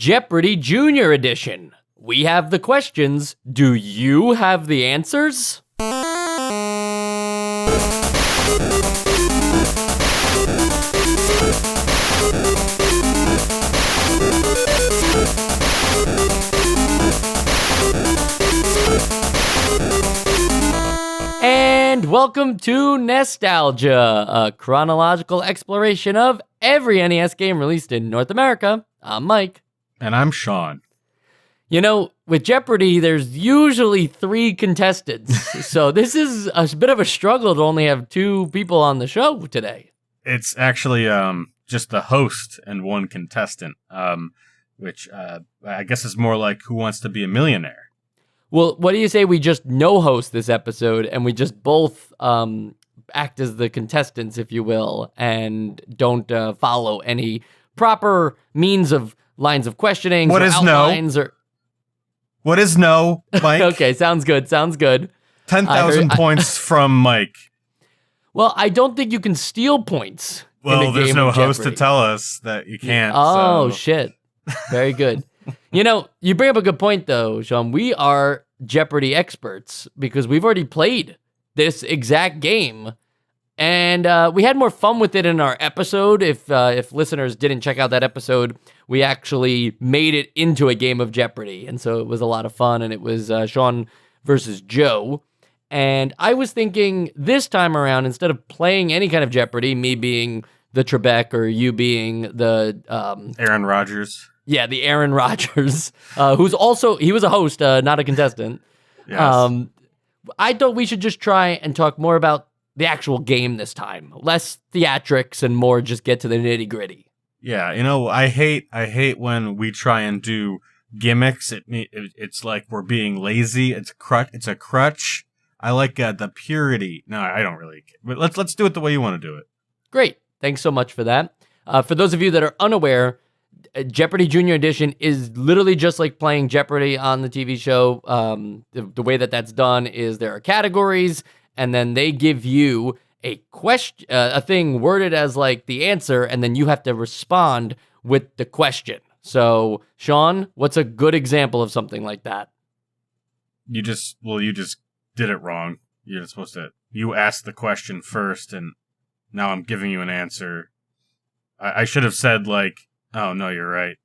Jeopardy Junior Edition. We have the questions. Do you have the answers? And welcome to Nostalgia, a chronological exploration of every NES game released in North America. I'm Mike. And I'm Sean. You know, with Jeopardy, there's usually 3 contestants. So this is a bit of a struggle to only have 2 people on the show today. It's actually just the host and 1 contestant, which I guess is more like Who Wants to Be a Millionaire? Well, what do you say we just no-host this episode and we just both act as the contestants, if you will, and don't follow any proper means of lines of questioning? What is no? What is no, Mike? Okay, sounds good. 10,000 points from Mike. Well, I don't think you can steal points. Well, there's no host to tell us that you can't. Oh, shit. Very good. You know, you bring up a good point, though, Sean. We are Jeopardy experts because we've already played this exact game, and we had more fun with it in our episode. If listeners didn't check out that episode, we actually made it into a game of Jeopardy, and so it was a lot of fun, and it was Sean versus Joe. And I was thinking this time around, instead of playing any kind of Jeopardy, me being the Trebek or you being the Aaron Rodgers. Yeah, the Aaron Rodgers, who's also, he was a host, not a contestant. Yes. I thought we should just try and talk more about the actual game this time. Less theatrics and more just get to the nitty gritty. Yeah, you know, I hate when we try and do gimmicks. It's like we're being lazy. It's a crutch. I like the purity. No, I don't really. But let's do it the way you want to do it. Great. Thanks so much for that. For those of you that are unaware, Jeopardy Junior Edition is literally just like playing Jeopardy on the TV show. The way that's done is there are categories, and then they give you a question, a thing worded as like the answer, and then you have to respond with the question. So, Sean, what's a good example of something like that? You just did it wrong. You're supposed to. You asked the question first, and now I'm giving you an answer. I should have said like, oh, no, you're right.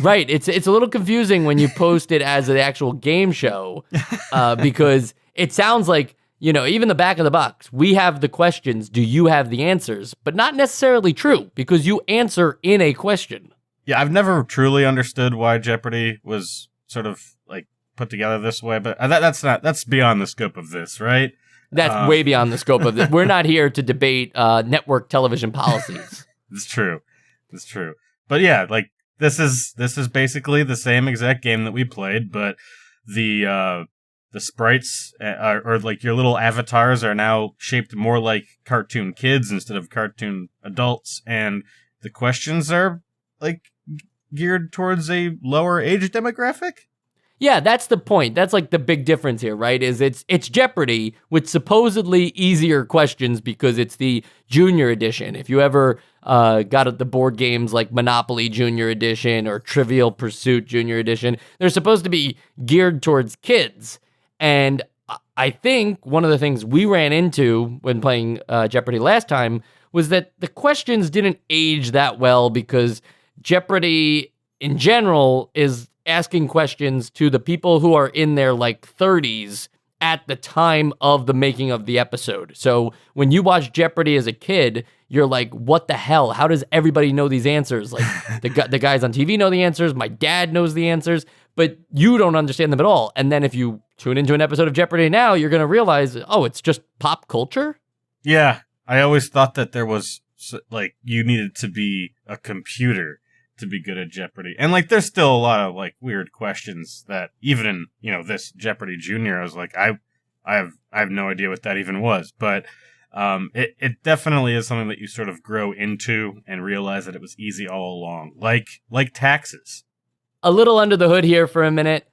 Right. It's a little confusing when you post it as an actual game show because it sounds like, you know, even the back of the box, we have the questions, do you have the answers? But not necessarily true because you answer in a question. Yeah, I've never truly understood why Jeopardy was sort of like put together this way, but that's beyond the scope of this, right? That's way beyond the scope of this. We're not here to debate network television policies. It's true. But yeah, like this is basically the same exact game that we played, but the sprites or like your little avatars are now shaped more like cartoon kids instead of cartoon adults, and the questions are like geared towards a lower age demographic. Yeah, that's the point. That's like the big difference here, right? Is it's Jeopardy with supposedly easier questions because it's the Junior Edition. If you ever got at the board games like Monopoly Junior Edition or Trivial Pursuit Junior Edition, they're supposed to be geared towards kids. And I think one of the things we ran into when playing Jeopardy last time was that the questions didn't age that well because Jeopardy in general is asking questions to the people who are in their like 30s at the time of the making of the episode. So when you watch Jeopardy as a kid, you're like, what the hell? How does everybody know these answers? Like the guys on TV know the answers. My dad knows the answers, but you don't understand them at all. And then if you tune into an episode of Jeopardy now, you're going to realize, oh, it's just pop culture. Yeah. I always thought that there was like, you needed to be a computer to be good at Jeopardy. And like there's still a lot of like weird questions that even in, you know, this Jeopardy Junior, I was like, I have no idea what that even was. But it definitely is something that you sort of grow into and realize that it was easy all along. Like taxes. A little under the hood here for a minute.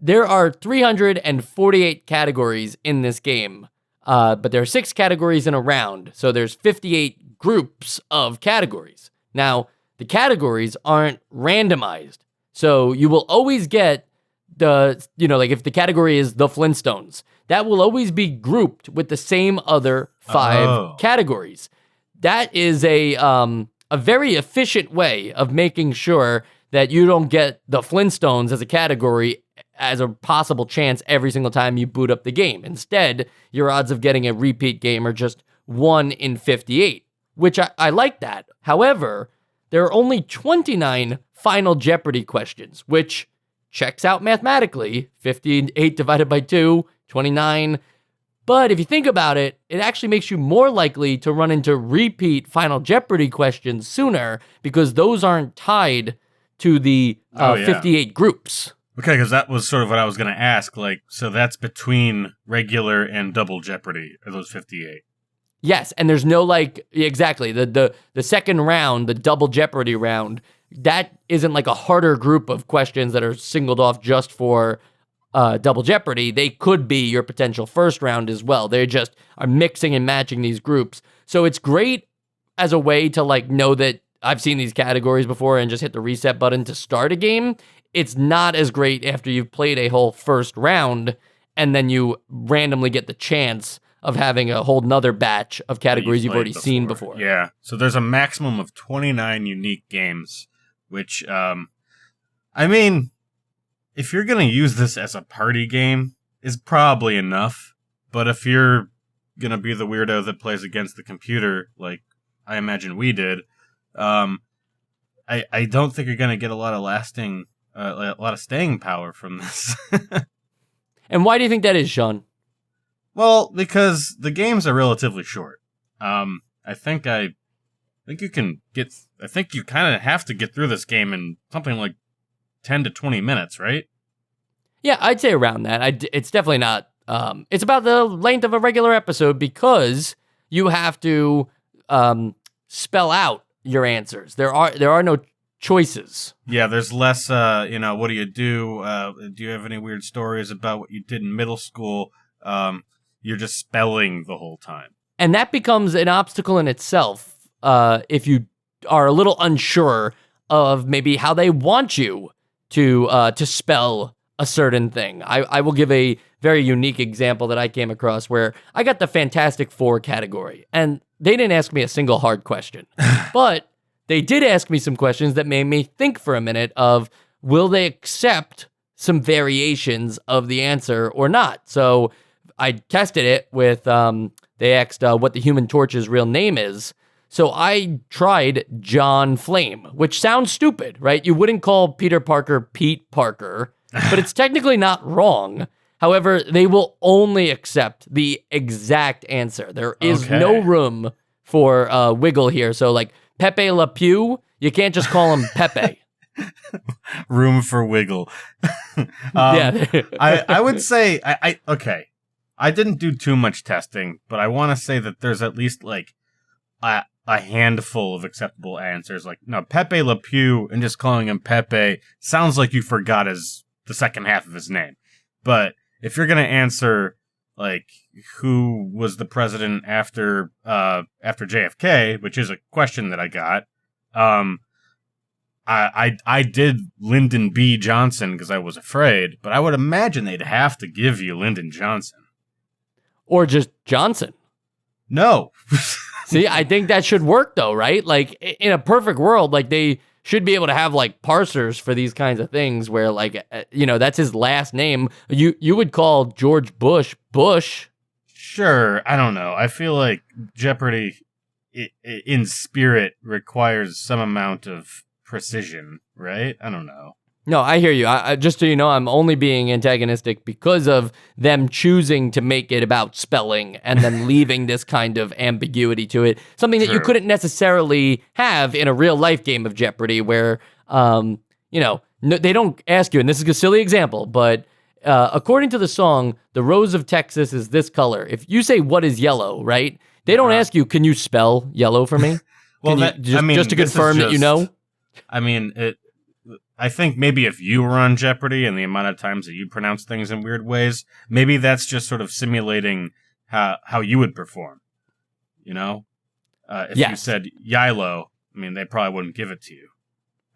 There are 348 categories in this game. But there are 6 categories in a round. So there's 58 groups of categories. Now, the categories aren't randomized. So you will always get like if the category is the Flintstones, that will always be grouped with the same other 5 categories. That is a very efficient way of making sure that you don't get the Flintstones as a category as a possible chance every single time you boot up the game. Instead, your odds of getting a repeat game are just 1 in 58, which I like that. However, there are only 29 Final Jeopardy questions, which checks out mathematically. 58 divided by 2, 29. But if you think about it, it actually makes you more likely to run into repeat Final Jeopardy questions sooner because those aren't tied to the 58 groups. Okay, because that was sort of what I was going to ask. Like, so that's between regular and double Jeopardy, are those 58? Yes, and there's no exactly the second round, the double Jeopardy round. That isn't like a harder group of questions that are singled off just for double Jeopardy. They could be your potential first round as well. They just are mixing and matching these groups. So it's great as a way to know that I've seen these categories before and just hit the reset button to start a game. It's not as great after you've played a whole first round and then you randomly get the chance of having a whole nother batch of categories you've already seen before. Yeah. So there's a maximum of 29 unique games, which, I mean, if you're going to use this as a party game, is probably enough. But if you're going to be the weirdo that plays against the computer, like I imagine we did, I don't think you're going to get a lot of staying power from this. And why do you think that is, Sean? Well, because the games are relatively short. I think you kind of have to get through this game in something like 10 to 20 minutes, right? Yeah, I'd say around that. It's definitely not. It's about the length of a regular episode because you have to spell out your answers. There are no choices. Yeah, there's less. What do you do? Do you have any weird stories about what you did in middle school? You're just spelling the whole time. And that becomes an obstacle in itself if you are a little unsure of maybe how they want you to spell a certain thing. I will give a very unique example that I came across where I got the Fantastic Four category, and they didn't ask me a single hard question. But they did ask me some questions that made me think for a minute of, will they accept some variations of the answer or not? So I tested it with, they asked what the Human Torch's real name is. So I tried John Flame, which sounds stupid, right? You wouldn't call Peter Parker Pete Parker, but it's technically not wrong. However, they will only accept the exact answer. There is no room for wiggle here. So like Pepe Le Pew, you can't just call him Pepe. Room for wiggle. Yeah. I would say, okay. I didn't do too much testing, but I want to say that there's at least like a handful of acceptable answers. Like, no, Pepe Le Pew and just calling him Pepe sounds like you forgot the second half of his name. But if you're going to answer, like, who was the president after JFK, which is a question that I got, I did Lyndon B. Johnson because I was afraid, but I would imagine they'd have to give you Lyndon Johnson. Or just Johnson. No. See, I think that should work though, right? Like in a perfect world, like they should be able to have like parsers for these kinds of things where like, that's his last name. You would call George Bush Bush. Sure. I don't know. I feel like Jeopardy in spirit requires some amount of precision, right? I don't know. No, I hear you. I just so you know, I'm only being antagonistic because of them choosing to make it about spelling and then leaving this kind of ambiguity to it. Something that you couldn't necessarily have in a real life game of Jeopardy where, they don't ask you, and this is a silly example, but according to the song, the rose of Texas is this color. If you say, what is yellow, right? They don't ask you, can you spell yellow for me? Well, just to confirm that you know? I mean, I think maybe if you were on Jeopardy and the amount of times that you pronounce things in weird ways, maybe that's just sort of simulating how you would perform. If you said Yilo, I mean, they probably wouldn't give it to you.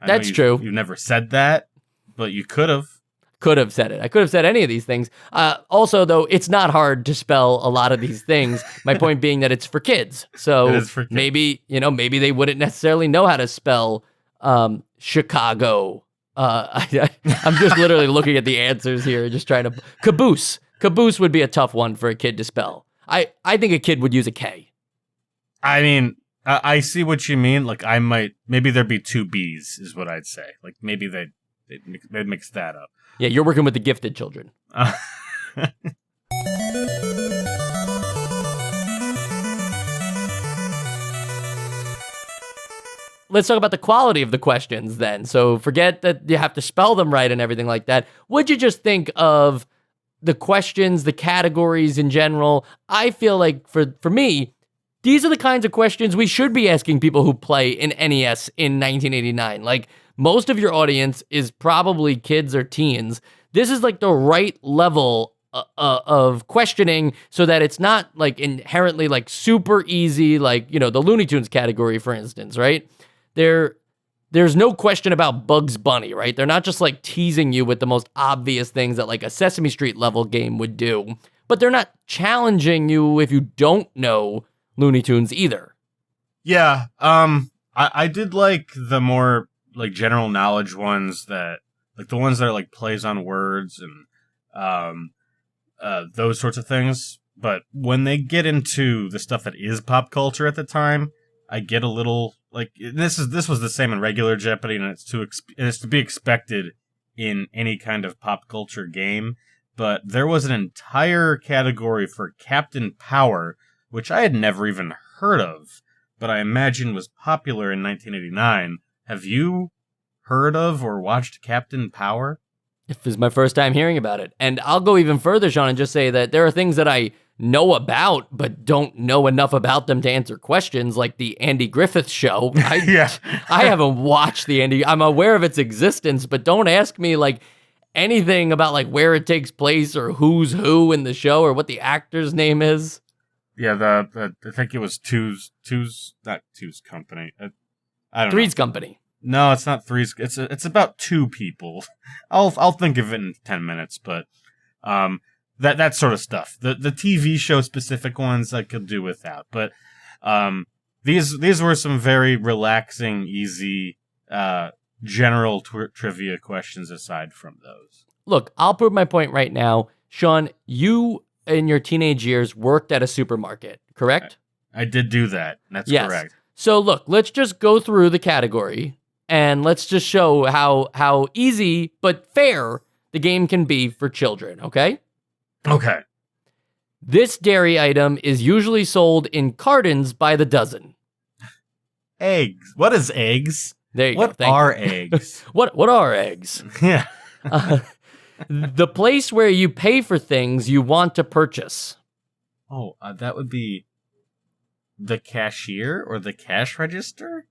That's true. You've never said that. But you could have. Could have said it. I could have said any of these things. Also, though, it's not hard to spell a lot of these things. My point being that it's for kids. So It is for kids. maybe they wouldn't necessarily know how to spell Chicago. I'm just literally looking at the answers here, just trying to caboose. Caboose would be a tough one for a kid to spell. I think a kid would use a K. I mean, I see what you mean. Like, maybe there'd be two B's, is what I'd say. Like, maybe they'd mix that up. Yeah, you're working with the gifted children. Let's talk about the quality of the questions then. So forget that you have to spell them right and everything like that. What'd you just think of the questions, the categories in general? I feel like for me, these are the kinds of questions we should be asking people who play in NES in 1989. Like, most of your audience is probably kids or teens. This is like the right level of questioning so that it's not like inherently like super easy, like, the Looney Tunes category, for instance, right? There's no question about Bugs Bunny, right? They're not just like teasing you with the most obvious things that like a Sesame Street level game would do, but they're not challenging you if you don't know Looney Tunes either. Yeah, I did like the more like general knowledge ones, that like the ones that are like plays on words and those sorts of things. But when they get into the stuff that is pop culture at the time, I get a little like this was the same in regular Jeopardy, and it's to be expected in any kind of pop culture game. But there was an entire category for Captain Power, which I had never even heard of, but I imagine was popular in 1989. Have you heard of or watched Captain Power? It was my first time hearing about it. And I'll go even further, Sean, and just say that there are things that I know about, but don't know enough about them to answer questions, like the Andy Griffith Show. Yeah. I haven't watched the Andy. I'm aware of its existence, but don't ask me like anything about like where it takes place or who's who in the show or what the actor's name is. Yeah, I think it was not Two's Company. I don't know. Three's Company. No, it's not Three's. It's about two people. I'll think of it in 10 minutes, but that sort of stuff. The TV show specific ones I could do without, but these were some very relaxing, easy, general trivia questions aside from those. Look, I'll prove my point right now. Sean, you in your teenage years worked at a supermarket, correct? I did do that. That's correct. So look, let's just go through the category and let's just show how easy but fair the game can be for children, okay? Okay. This dairy item is usually sold in cartons by the dozen. Eggs. What is eggs? There you go. What are eggs? What are eggs? Yeah. The place where you pay for things you want to purchase. Oh, that would be the cashier or the cash register?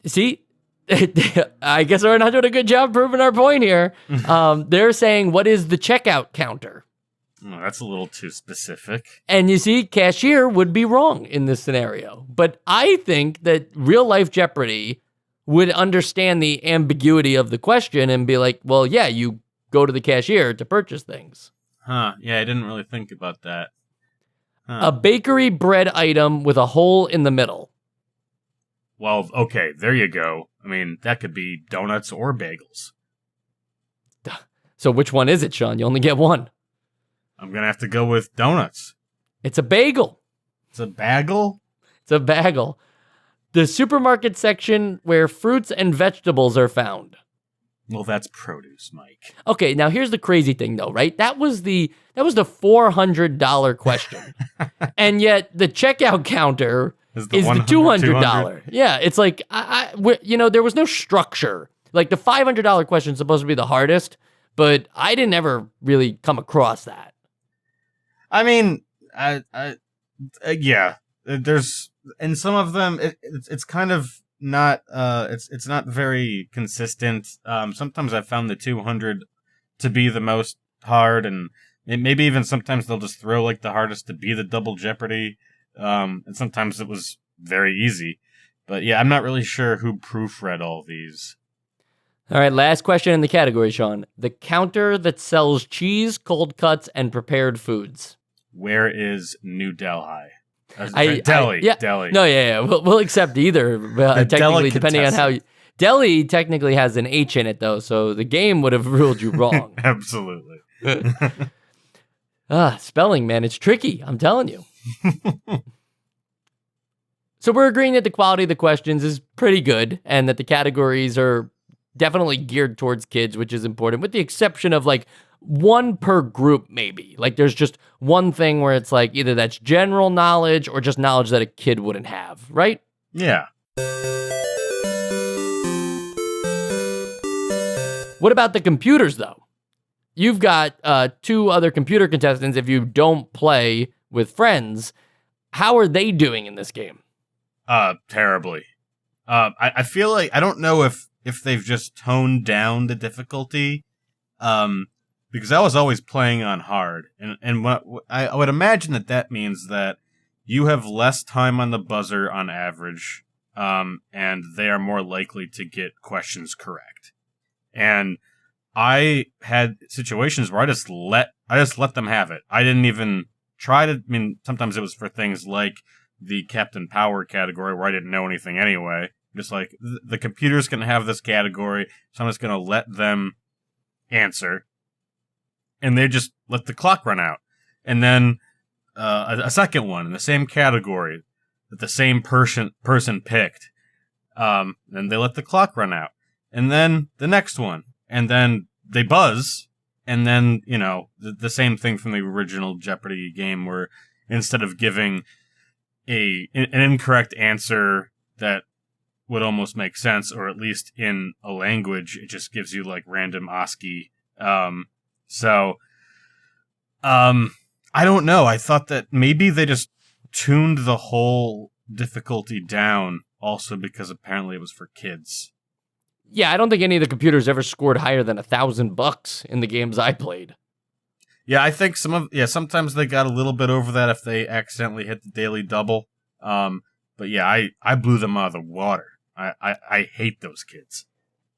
See, I guess we're not doing a good job proving our point here. They're saying, what is the checkout counter? Oh, that's a little too specific. And you see, cashier would be wrong in this scenario. But I think that real life Jeopardy would understand the ambiguity of the question and be like, well, yeah, you go to the cashier to purchase things. Huh. Yeah, I didn't really think about that. Huh. A bakery bread item with a hole in the middle. Well, okay, there you go. I mean, that could be donuts or bagels. So which one is it, Sean? You only get one. I'm going to have to go with donuts. It's a bagel. It's a bagel? It's a bagel. The supermarket section where fruits and vegetables are found. Well, that's produce, Mike. Okay, now here's the crazy thing, though, right? That was the $400 question. And yet the checkout counter is the $200. Yeah, it's like, there was no structure. Like, the $500 question is supposed to be the hardest, but I didn't ever really come across that. I mean, yeah, there's, in some of them, it's kind of not, it's not very consistent. Sometimes I've found the 200 to be the most hard, and maybe even sometimes they'll just throw like the hardest to be the double Jeopardy. And sometimes it was very easy. But yeah, I'm not really sure who proofread all these. All right, last question in the category, Sean. The counter that sells cheese, cold cuts, and prepared foods. Where is New Delhi? Delhi. Delhi. No, yeah. We'll accept either. Technically, depending on how. Delhi technically has an H in it, though, so the game would have ruled you wrong. Absolutely. Spelling, man, it's tricky. I'm telling you. So we're agreeing that the quality of the questions is pretty good, and that the categories are definitely geared towards kids, which is important, with the exception of like one per group, maybe. Like there's just one thing where it's like either that's general knowledge or just knowledge that a kid wouldn't have, right? Yeah. What about the computers, though? You've got 2 other computer contestants if you don't play with friends. How are they doing in this game? Terribly. I feel like, I don't know if they've just toned down the difficulty, because I was always playing on hard, and what I would imagine that means that you have less time on the buzzer on average, and they are more likely to get questions correct. And I had situations where I just let them have it. I didn't even try to. I mean, sometimes it was for things like the Captain Power category where I didn't know anything anyway. Just like, the computer's going to have this category, so I'm just going to let them answer. And they just let the clock run out. And then a second one in the same category that the same person picked. Then they let the clock run out. And then the next one. And then they buzz. And then, the same thing from the original Jeopardy game, where instead of giving an incorrect answer that would almost make sense, or at least in a language, it just gives you like random ASCII. I don't know. I thought that maybe they just tuned the whole difficulty down, also because apparently it was for kids. Yeah, I don't think any of the computers ever scored higher than $1,000 in the games I played. Yeah, I think sometimes they got a little bit over that if they accidentally hit the daily double. But yeah, I blew them out of the water. I hate those kids.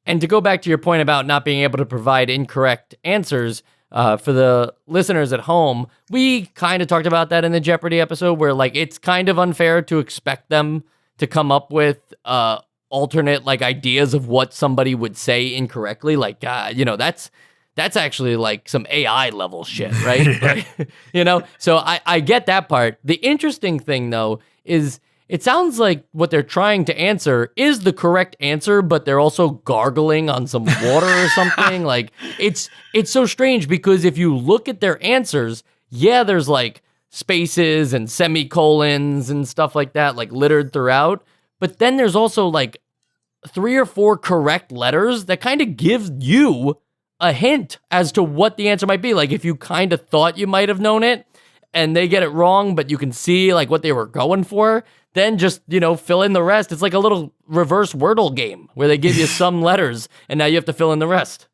And to go back to your point about not being able to provide incorrect answers, for the listeners at home, we kind of talked about that in the Jeopardy episode, where like it's kind of unfair to expect them to come up with alternate like ideas of what somebody would say incorrectly. Like, that's actually like some AI level shit, right? Yeah. So I get that part. The interesting thing though is it sounds like what they're trying to answer is the correct answer, but they're also gargling on some water or something. Like it's so strange, because if you look at their answers, yeah, there's like spaces and semicolons and stuff like that, like littered throughout. But then there's also like 3 or 4 correct letters that kind of give you a hint as to what the answer might be. Like if you kind of thought you might have known it and they get it wrong, but you can see like what they were going for, then just, fill in the rest. It's like a little reverse Wordle game where they give you some letters and now you have to fill in the rest.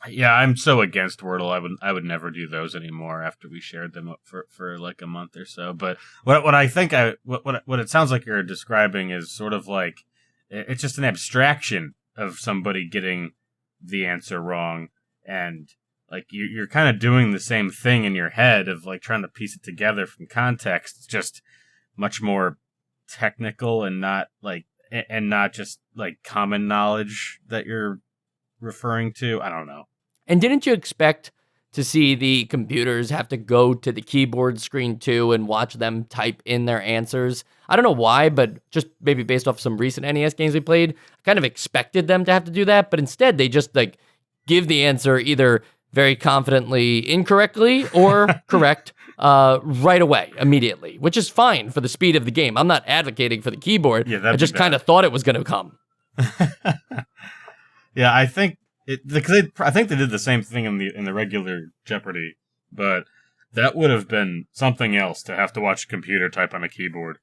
Yeah, I'm so against Wordle. I would never do those anymore after we shared them up for like a month or so. But what I think what it sounds like you're describing is sort of like, it's just an abstraction of somebody getting the answer wrong, and like you're kind of doing the same thing in your head of like trying to piece it together from context. It's just much more technical and not just like common knowledge that you're referring to. I don't know. And didn't you expect to see the computers have to go to the keyboard screen too and watch them type in their answers? I don't know why, but just maybe based off some recent NES games we played, I kind of expected them to have to do that, but instead they just like give the answer either very confidently incorrectly or correct right away, immediately, which is fine for the speed of the game. I'm not advocating for the keyboard. Yeah, I just kind of thought it was going to come. Yeah, I think they did the same thing in the regular Jeopardy, but that would have been something else to have to watch a computer type on a keyboard.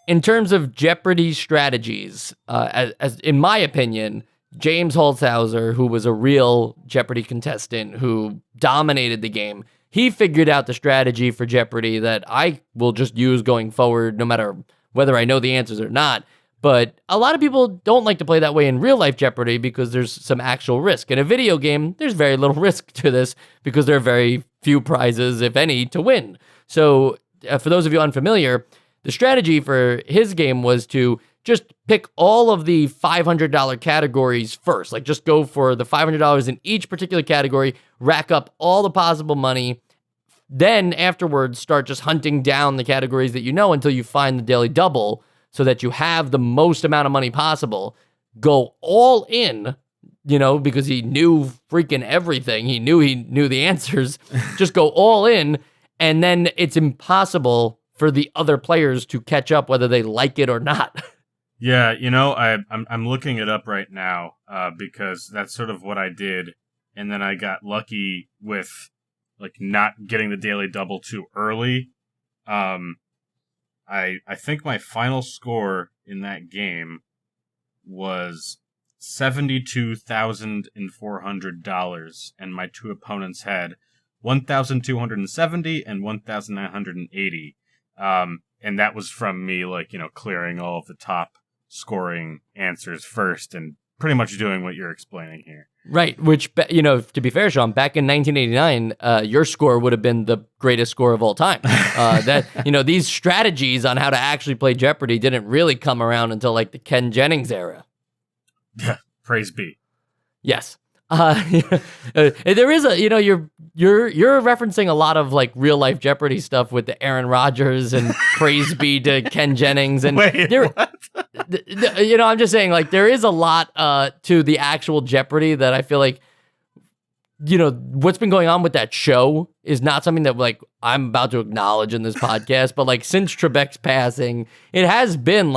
In terms of Jeopardy strategies, as in my opinion, James Holzhauser, who was a real Jeopardy contestant who dominated the game, he figured out the strategy for Jeopardy that I will just use going forward, no matter whether I know the answers or not. But a lot of people don't like to play that way in real life Jeopardy because there's some actual risk. In a video game, there's very little risk to this because there are very few prizes, if any, to win. So for those of you unfamiliar, the strategy for his game was to just pick all of the $500 categories first. Like just go for the $500 in each particular category, rack up all the possible money. Then afterwards, start just hunting down the categories that you know until you find the daily double so that you have the most amount of money possible. Go all in, because he knew freaking everything. He knew the answers. Just go all in, and then it's impossible for the other players to catch up whether they like it or not. Yeah, I'm looking it up right now because that's sort of what I did, and then I got lucky with not getting the daily double too early. I think my final score in that game was $72,400, and my two opponents had $1,270 and $1,980. And that was from me, clearing all of the top scoring answers first and pretty much doing what you're explaining here. Right, which, to be fair, Sean, back in 1989, your score would have been the greatest score of all time. These strategies on how to actually play Jeopardy didn't really come around until the Ken Jennings era. Yeah, praise be. Yes. There is you're referencing a lot of real life Jeopardy stuff with the Aaron Rodgers and praise be to Ken Jennings and wait, what? I'm just saying there is a lot to the actual Jeopardy that I feel what's been going on with that show is not something that I'm about to acknowledge in this podcast, but since Trebek's passing, it has been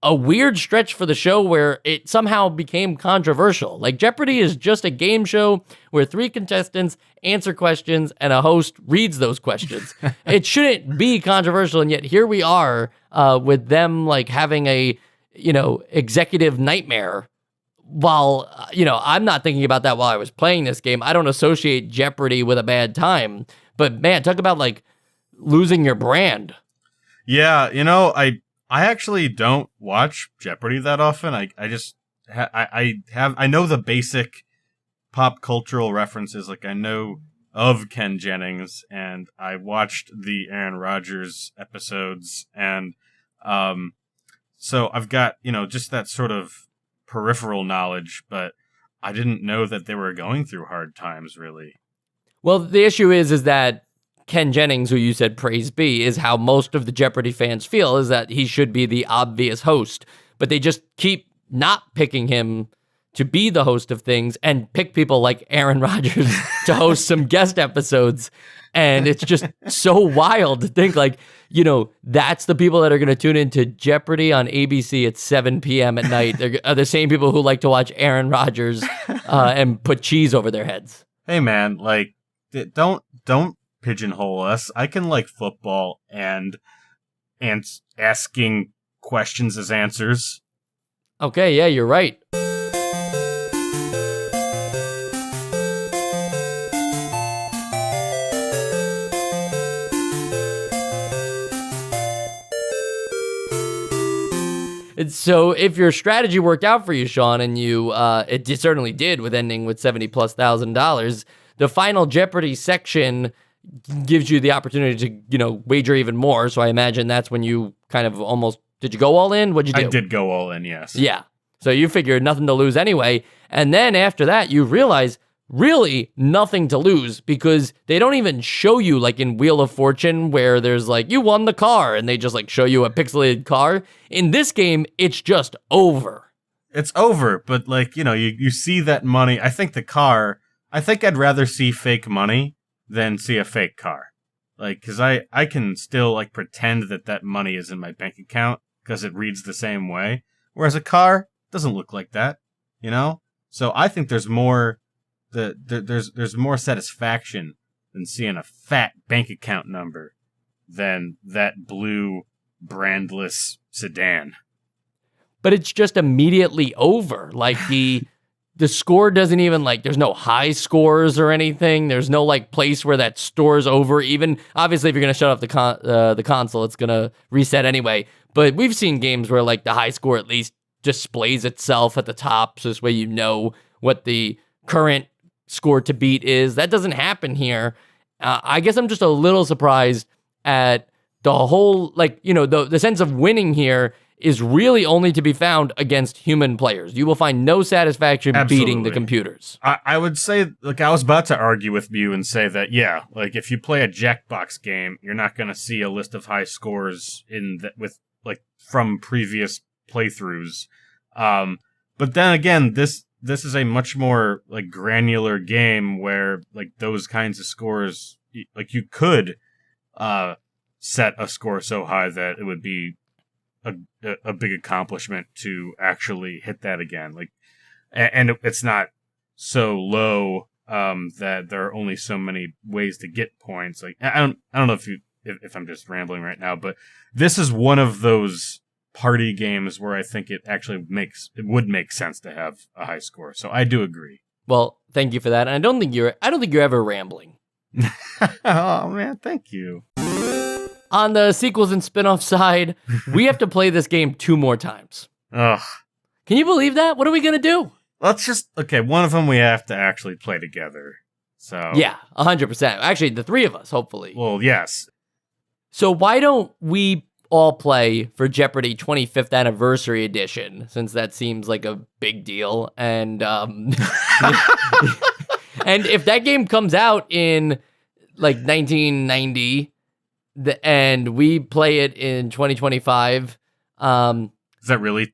a weird stretch for the show where it somehow became controversial. Jeopardy is just a game show where 3 contestants answer questions and a host reads those questions. It shouldn't be controversial, and yet here we are with them having a executive nightmare. While I'm not thinking about that while I was playing this game. I don't associate Jeopardy with a bad time, but man, talk about losing your brand. Yeah, I actually don't watch Jeopardy that often. I know the basic pop cultural references. I know of Ken Jennings, and I watched the Aaron Rodgers episodes, and so I've got just that sort of peripheral knowledge, but I didn't know that they were going through hard times, really. Well, the issue is that Ken Jennings, who you said praise be, is how most of the Jeopardy fans feel, is that he should be the obvious host. But they just keep not picking him to be the host of things and pick people like Aaron Rodgers to host some guest episodes. And it's just so wild to think that's the people that are going to tune into Jeopardy on ABC at 7 p.m. at night. They're the same people who like to watch Aaron Rodgers and put cheese over their heads. Hey man, don't pigeonhole us. I can like football and asking questions as answers. Okay, yeah, you're right. And so if your strategy worked out for you, Sean, and you it certainly did with ending with $70,000+, the final Jeopardy section gives you the opportunity to, wager even more. So I imagine that's when you kind of almost, did you go all in? What'd you do? I did go all in, yes. Yeah. So you figured nothing to lose anyway. And then after that, you realize really nothing to lose because they don't even show you in Wheel of Fortune where there's you won the car and they just show you a pixelated car. In this game, it's just over. It's over, but you see that money. I think I'd rather see fake money than see a fake car. Because I can still pretend that money is in my bank account because it reads the same way. Whereas a car doesn't look like that, So I think there's more there's more satisfaction than seeing a fat bank account number than that blue brandless sedan. But it's just immediately over. The score doesn't even there's no high scores or anything. There's no place where that store's over. Even obviously, if you're gonna shut off the console, it's gonna reset anyway. But we've seen games where like the high score at least displays itself at the top, so this way you know what the current score to beat is. That doesn't happen here. I guess I'm just a little surprised at the whole, like, the sense of winning here is really only to be found against human players. You will find no satisfaction beating the computers. I would say, like, I was about to argue with you and say that, yeah, like, if you play a Jackbox game, you're not going to see a list of high scores from previous playthroughs. But then again, this is a much more, like, granular game where, like, those kinds of scores, like, you could set a score so high that it would be a big accomplishment to actually hit that again. Like, and it's not so low that there are only so many ways to get points. Like, I don't know if I'm just rambling right now, but this is one of those party games where I think it would make sense to have a high score. So I do agree. Well, thank you for that. And I don't think you're ever rambling. Oh man, thank you. On the sequels and spin-off side, we have to play this game 2 more times. Ugh. Can you believe that? What are we going to do? One of them we have to actually play together. So yeah, 100%. Actually, the 3 of us, hopefully. Well, yes. So why don't we all play for Jeopardy 25th Anniversary Edition, since that seems like a big deal. And and if that game comes out in like 1990... and we play it in 2025. Is that really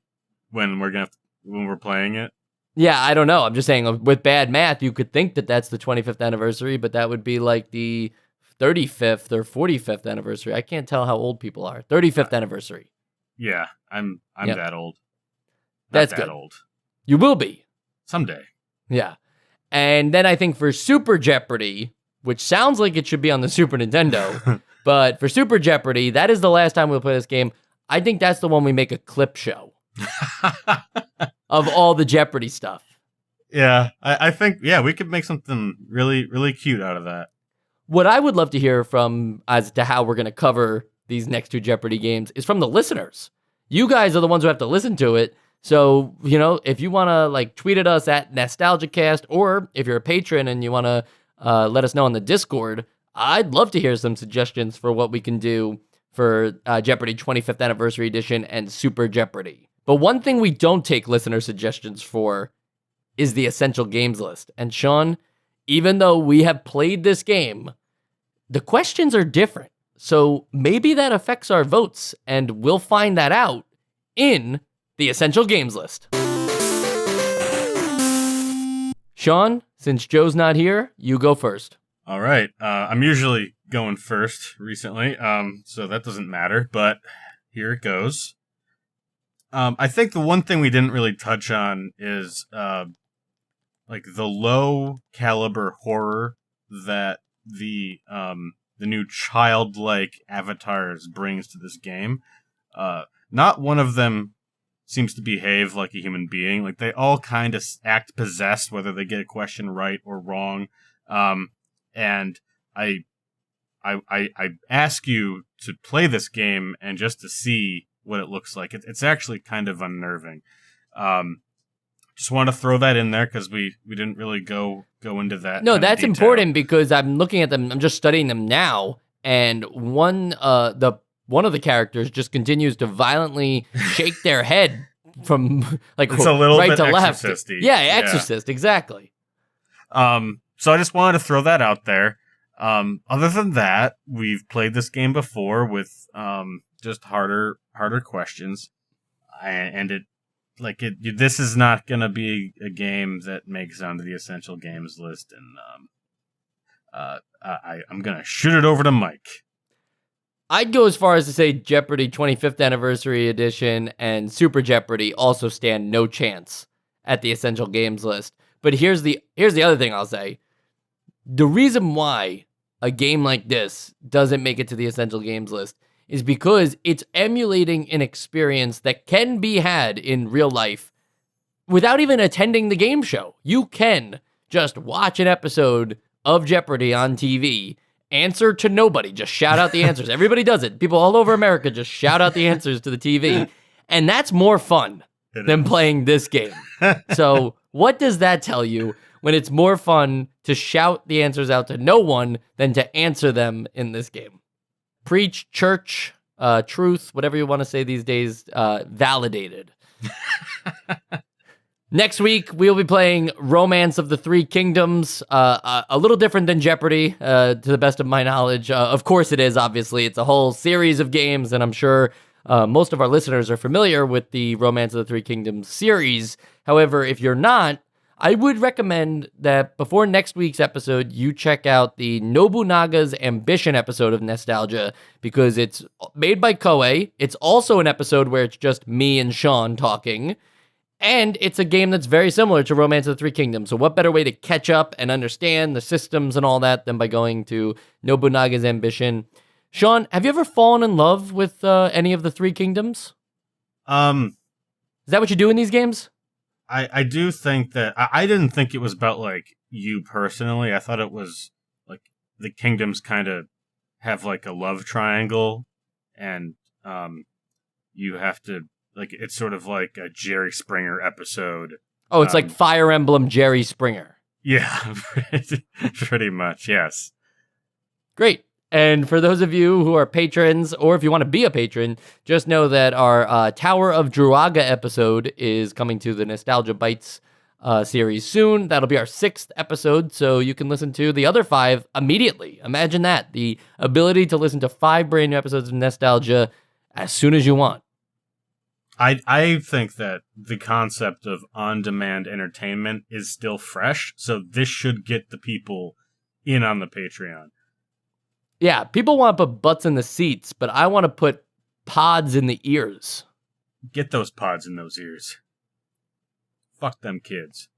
when we're playing it? Yeah, I don't know. I'm just saying, with bad math, you could think that that's the 25th anniversary, but that would be like the 35th or 45th anniversary. I can't tell how old people are. 35th anniversary. Yeah, I'm that old. That's that good. Old. You will be someday. Yeah, and then I think for Super Jeopardy, which sounds like it should be on the Super Nintendo. But for Super Jeopardy, that is the last time we'll play this game. I think that's the one we make a clip show of all the Jeopardy stuff. Yeah, I think, we could make something really, really cute out of that. What I would love to hear from as to how we're going to cover these next 2 Jeopardy games is from the listeners. You guys are the ones who have to listen to it. So, if you want to like tweet at us at NostalgiaCast, or if you're a patron and you want to let us know on the Discord, I'd love to hear some suggestions for what we can do for Jeopardy 25th Anniversary Edition and Super Jeopardy. But one thing we don't take listener suggestions for is the essential games list. And Sean, even though we have played this game, the questions are different. So maybe that affects our votes, and we'll find that out in the essential games list. Sean, since Joe's not here, you go first. All right. I'm usually going first recently, so that doesn't matter, but here it goes. I think the one thing we didn't really touch on is like the low caliber horror that the new childlike avatars brings to this game. Not one of them seems to behave like a human being. Like, they all kind of act possessed, whether they get a question right or wrong. And I ask you to play this game and just to see what it looks like. It's actually kind of unnerving. Just want to throw that in there because we didn't really go into that. No, that's important because I'm looking at them. I'm just studying them now, and one of the characters just continues to violently shake their head from like it's a little right bit to left. Yeah, Exorcist, exactly. So I just wanted to throw that out there. Other than that, we've played this game before with just harder questions, and this is not going to be a game that makes it onto the essential games list, and I'm going to shoot it over to Mike. I'd go as far as to say Jeopardy 25th Anniversary Edition and Super Jeopardy also stand no chance at the essential games list. But here's the other thing I'll say. The reason why a game like this doesn't make it to the essential games list is because it's emulating an experience that can be had in real life without even attending the game show. You can just watch an episode of Jeopardy on TV answer to nobody. Just shout out the answers. Everybody does it. People all over America just shout out the answers to the TV. And that's more fun than playing this game. So what does that tell you when it's more fun to shout the answers out to no one than to answer them in this game? Preach, church, truth, whatever you want to say these days, validated. Next week, we'll be playing Romance of the Three Kingdoms, a little different than Jeopardy, to the best of my knowledge. Of course it is, obviously. It's a whole series of games, and I'm sure most of our listeners are familiar with the Romance of the Three Kingdoms series. However, if you're not, I would recommend that before next week's episode, you check out the Nobunaga's Ambition episode of Nostalgia, because it's made by Koei. It's also an episode where it's just me and Sean talking. And it's a game that's very similar to Romance of the Three Kingdoms. So what better way to catch up and understand the systems and all that than by going to Nobunaga's Ambition? Sean, have you ever fallen in love with any of the Three Kingdoms? Is that what you do in these games? I do think that... I didn't think it was about, like, you personally. I thought it was, like, the kingdoms kind of have, like, a love triangle. And you have to... Like, it's sort of like a Jerry Springer episode. Oh, it's like Fire Emblem Jerry Springer. Yeah, pretty much, yes. Great. And for those of you who are patrons, or if you want to be a patron, just know that our Tower of Druaga episode is coming to the Nostalgia Bites series soon. That'll be our 6th episode, so you can listen to the other 5 immediately. Imagine that. The ability to listen to 5 brand new episodes of Nostalgia as soon as you want. I think that the concept of on-demand entertainment is still fresh, so this should get the people in on the Patreon. Yeah, people want to put butts in the seats, but I want to put pods in the ears. Get those pods in those ears. Fuck them kids.